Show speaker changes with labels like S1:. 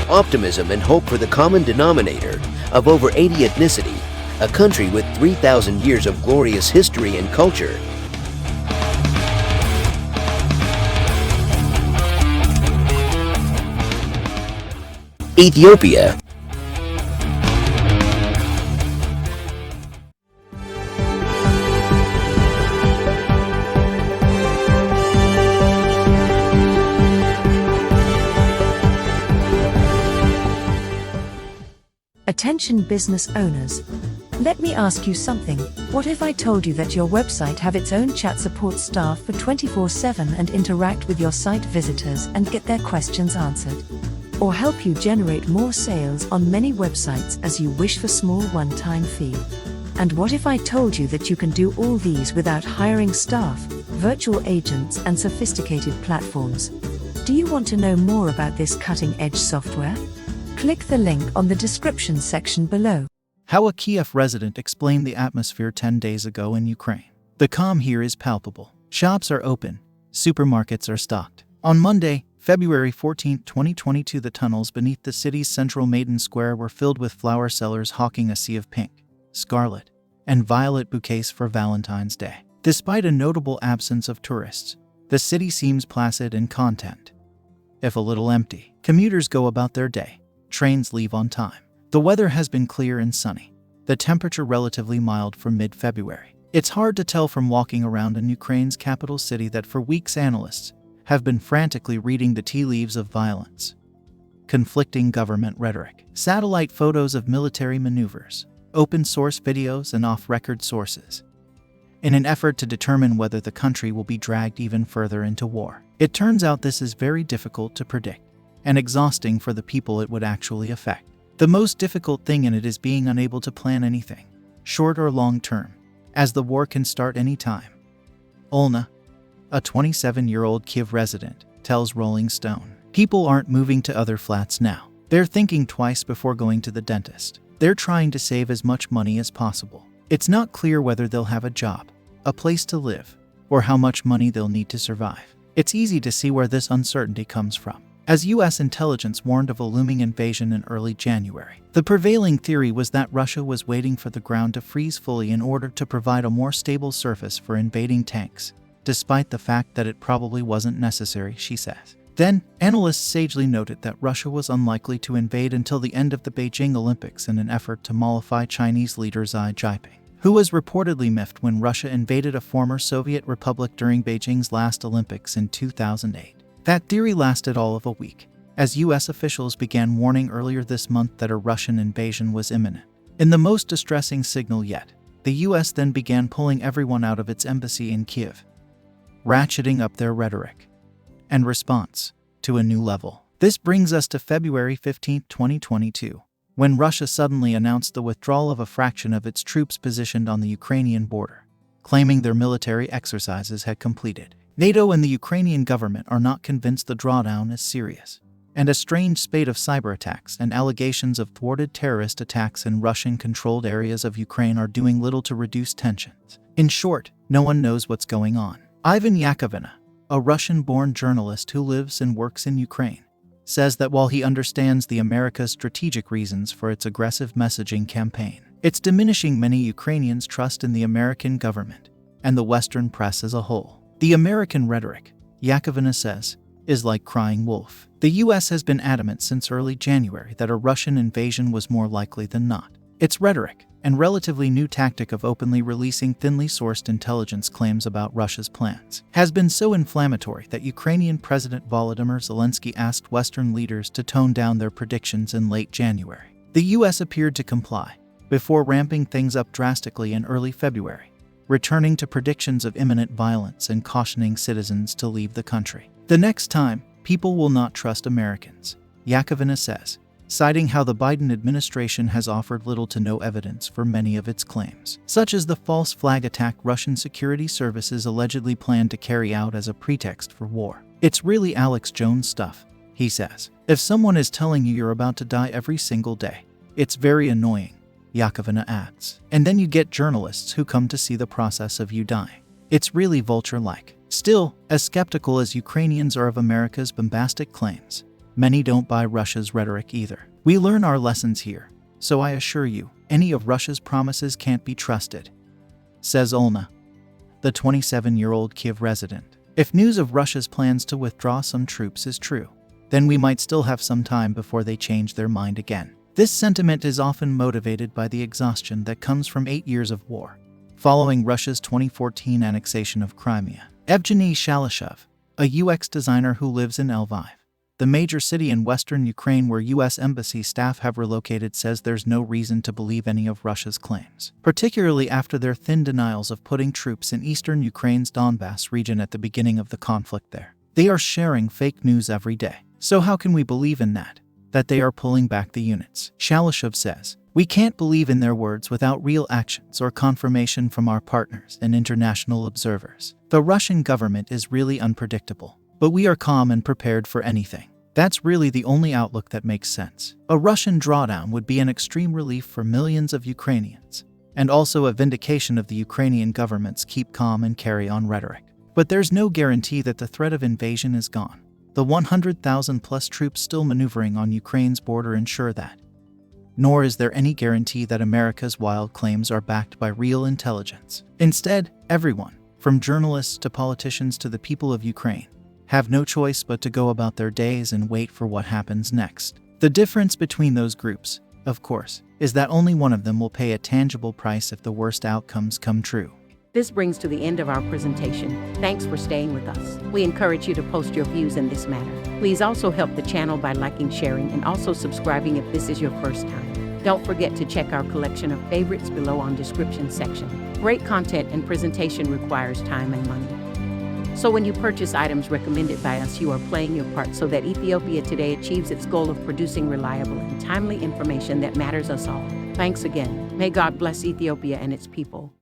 S1: optimism and hope for the common denominator of over 80 ethnicity, a country with 3,000 years of glorious history and culture. Ethiopia.
S2: Attention business owners. Let me ask you something. What if I told you that your website have its own chat support staff for 24/7 and interact with your site visitors and get their questions answered? Or help you generate more sales on many websites as you wish for small one-time fee? And what if I told you that you can do all these without hiring staff, virtual agents and sophisticated platforms? Do you want to know more about this cutting-edge software? Click the link on the description section below.
S3: How a Kiev resident explained the atmosphere 10 days ago in Ukraine. The calm here is palpable. Shops are open. Supermarkets are stocked. On Monday, February 14, 2022, the tunnels beneath the city's central Maiden Square were filled with flower sellers hawking a sea of pink, scarlet, and violet bouquets for Valentine's Day. Despite a notable absence of tourists, the city seems placid and content. If a little empty, commuters go about their day. Trains leave on time. The weather has been clear and sunny. The temperature relatively mild for mid-February. It's hard to tell from walking around in Ukraine's capital city that for weeks analysts have been frantically reading the tea leaves of violence, conflicting government rhetoric, satellite photos of military maneuvers, open-source videos and off-record sources, in an effort to determine whether the country will be dragged even further into war. It turns out this is very difficult to predict, and exhausting for the people it would actually affect. The most difficult thing in it is being unable to plan anything, short or long term, as the war can start any time. Olna, a 27-year-old Kiev resident, tells Rolling Stone, "People aren't moving to other flats now. They're thinking twice before going to the dentist. They're trying to save as much money as possible. It's not clear whether they'll have a job, a place to live, or how much money they'll need to survive." It's easy to see where this uncertainty comes from. As U.S. intelligence warned of a looming invasion in early January, the prevailing theory was that Russia was waiting for the ground to freeze fully in order to provide a more stable surface for invading tanks, despite the fact that it probably wasn't necessary, she says. Then, analysts sagely noted that Russia was unlikely to invade until the end of the Beijing Olympics in an effort to mollify Chinese leader Xi Jinping, who was reportedly miffed when Russia invaded a former Soviet republic during Beijing's last Olympics in 2008. That theory lasted all of a week, as U.S. officials began warning earlier this month that a Russian invasion was imminent. In the most distressing signal yet, the U.S. then began pulling everyone out of its embassy in Kiev, ratcheting up their rhetoric and response to a new level. This brings us to February 15, 2022, when Russia suddenly announced the withdrawal of a fraction of its troops positioned on the Ukrainian border, claiming their military exercises had completed. NATO and the Ukrainian government are not convinced the drawdown is serious, and a strange spate of cyber attacks and allegations of thwarted terrorist attacks in Russian-controlled areas of Ukraine are doing little to reduce tensions. In short, no one knows what's going on. Ivan Yakovina, a Russian-born journalist who lives and works in Ukraine, says that while he understands the America's strategic reasons for its aggressive messaging campaign, it's diminishing many Ukrainians' trust in the American government and the Western press as a whole. The American rhetoric, Yakovina says, is like crying wolf. The U.S. has been adamant since early January that a Russian invasion was more likely than not. Its rhetoric and relatively new tactic of openly releasing thinly sourced intelligence claims about Russia's plans has been so inflammatory that Ukrainian President Volodymyr Zelensky asked Western leaders to tone down their predictions in late January. The U.S. appeared to comply, before ramping things up drastically in early February, returning to predictions of imminent violence and cautioning citizens to leave the country. The next time, people will not trust Americans, Yakovina says, citing how the Biden administration has offered little to no evidence for many of its claims, such as the false flag attack Russian security services allegedly planned to carry out as a pretext for war. "It's really Alex Jones stuff," he says. "If someone is telling you you're about to die every single day, it's very annoying," Yakovina adds. "And then you get journalists who come to see the process of you dying. It's really vulture-like." Still, as skeptical as Ukrainians are of America's bombastic claims, Many don't buy Russia's rhetoric either. We learn our lessons here, so I assure you, any of Russia's promises can't be trusted, says Olna, the 27-year-old Kiev resident. If news of Russia's plans to withdraw some troops is true, then we might still have some time before they change their mind again. This sentiment is often motivated by the exhaustion that comes from 8 years of war, following Russia's 2014 annexation of Crimea. Evgeny Shalashov, a UX designer who lives in Lviv, the major city in western Ukraine where U.S. embassy staff have relocated, says there's no reason to believe any of Russia's claims, particularly after their thin denials of putting troops in eastern Ukraine's Donbass region at the beginning of the conflict there. They are sharing fake news every day. So how can we believe in that they are pulling back the units? Shalashov says, we can't believe in their words without real actions or confirmation from our partners and international observers. The Russian government is really unpredictable, but we are calm and prepared for anything. That's really the only outlook that makes sense. A Russian drawdown would be an extreme relief for millions of Ukrainians, and also a vindication of the Ukrainian government's keep calm and carry on rhetoric. But there's no guarantee that the threat of invasion is gone. The 100,000 plus troops still maneuvering on Ukraine's border ensure that. Nor is there any guarantee that America's wild claims are backed by real intelligence. Instead, everyone, from journalists to politicians to the people of Ukraine, have no choice but to go about their days and wait for what happens next. The difference between those groups, of course, is that only one of them will pay a tangible price if the worst outcomes come true.
S4: This brings to the end of our presentation. Thanks for staying with us. We encourage you to post your views in this matter. Please also help the channel by liking, sharing, and also subscribing if this is your first time. Don't forget to check our collection of favorites below on description section. Great content and presentation requires time and money. So when you purchase items recommended by us, you are playing your part so that Ethiopia Today achieves its goal of producing reliable and timely information that matters us all. Thanks again. May God bless Ethiopia and its people.